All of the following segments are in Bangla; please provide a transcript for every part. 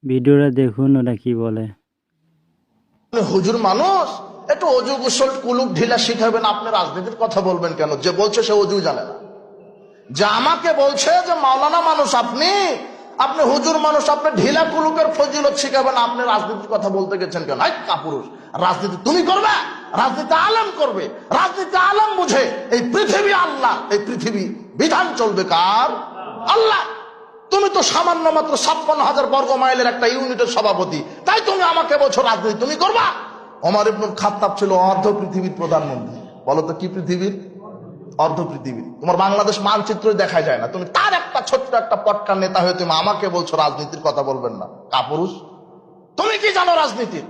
ভিডিওটা দেখুন ওরা কি বলে। হুজুর মানুষ, একটু অজু গোসল কুলুপ ঢিলা শিখাবেন, আপনি রাজনীতির কথা বলবেন কেন? যে বলছে সে অজু জানে না। যে আমাকে বলছে যে মাওলানা মানুষ আপনি, আপনি হুজুর মানুষ, আপনি ঢিলা কুলুপের ফজিলত শিখাবেন, আপনি রাজনীতির কথা বলতে গেছেন কেন? এই কাপুরুষ, রাজনীতি তুমি করবে? রাজনীতি আলেম করবে, রাজনীতি আলেম বুঝে। এই পৃথিবী আল্লাহ, এই পৃথিবী বিধান চলবে কার? আল্লাহ। তুমি তো সামান্য মাত্র 56,000 বর্গ মাইলের একটা ইউনিটের সভাপতি, তাই তুমি আমাকে বলছো রাজনীতি তুমি করবা? ওমর ইবনুল খাত্তাব ছিল অর্ধ পৃথিবীর প্রধানমন্ত্রী। বলো তো কি পৃথিবীর? অর্ধ পৃথিবীর। তোমার বাংলাদেশ মানচিত্র দেখা যায় না, তুমি তার একটা ছোট্ট একটা পটকার নেতা হয়ে তুমি আমাকে বলছো রাজনীতির কথা বলবেন না? কাপুরুষ, তুমি কি জানো রাজনীতির?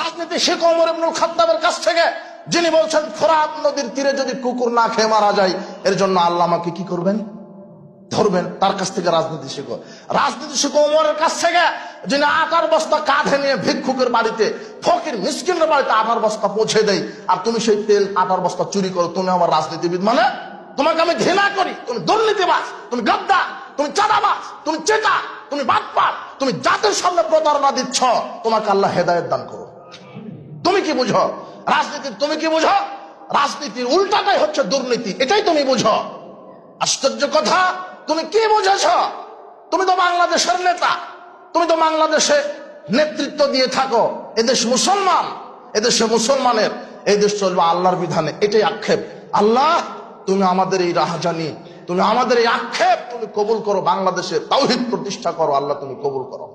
রাজনীতি শেখো ওমর ইবনুল খাত্তাবের কাছ থেকে, যিনি বলছেন ফোরাত নদীর তীরে যদি কুকুর না খেয়ে মারা যায়, এর জন্য আল্লাহ আমাকে কি করবেন? ধরবেন। তার কাছ থেকে রাজনীতি শেখো। রাজনীতি শেখো ওমরের কাছ থেকে, যিনি আটার বস্তা কাঁধে নিয়ে ভিক্ষুকের বাড়িতে, ফকির মিসকিনের বাড়িতে আটার বস্তা পৌঁছে দেয়, আর তুমি সেই তেল আটার বস্তা চুরি করো। তুমি আমার রাজনীতিবিদ মানে? তোমাকে আমি ঘৃণা করি। তুমি দুর্নীতিবাজ, তুমি গদ্দার, তুমি চাঁদাবাজ, তুমি চেটা, তুমি বাটপার, তুমি জাতির সামনে প্রতারণা দিচ্ছ। তোমাকে আল্লাহ হেদায়েত দান করো। তুমি কি বুঝো রাজনীতির? তুমি কি বুঝো? রাজনীতির উল্টাটাই হচ্ছে দুর্নীতি, এটাই তুমি বুঝো। আশ্চর্য কথা, তুমি কি বুঝেছ? তুমি তো বাংলাদেশের নেতা, তুমি তো বাংলাদেশে নেতৃত্ব দিয়ে থাকো। এদেশ মুসলমান, এদেশে মুসলমানের, এই দেশ চলবে আল্লাহর বিধানে, এটাই আক্ষেপ। আল্লাহ, তুমি আমাদের এই রাহাজানি, তুমি আমাদের এই আক্ষেপ তুমি কবুল করো, বাংলাদেশে তাওহীদ প্রতিষ্ঠা করো। আল্লাহ তুমি কবুল করো।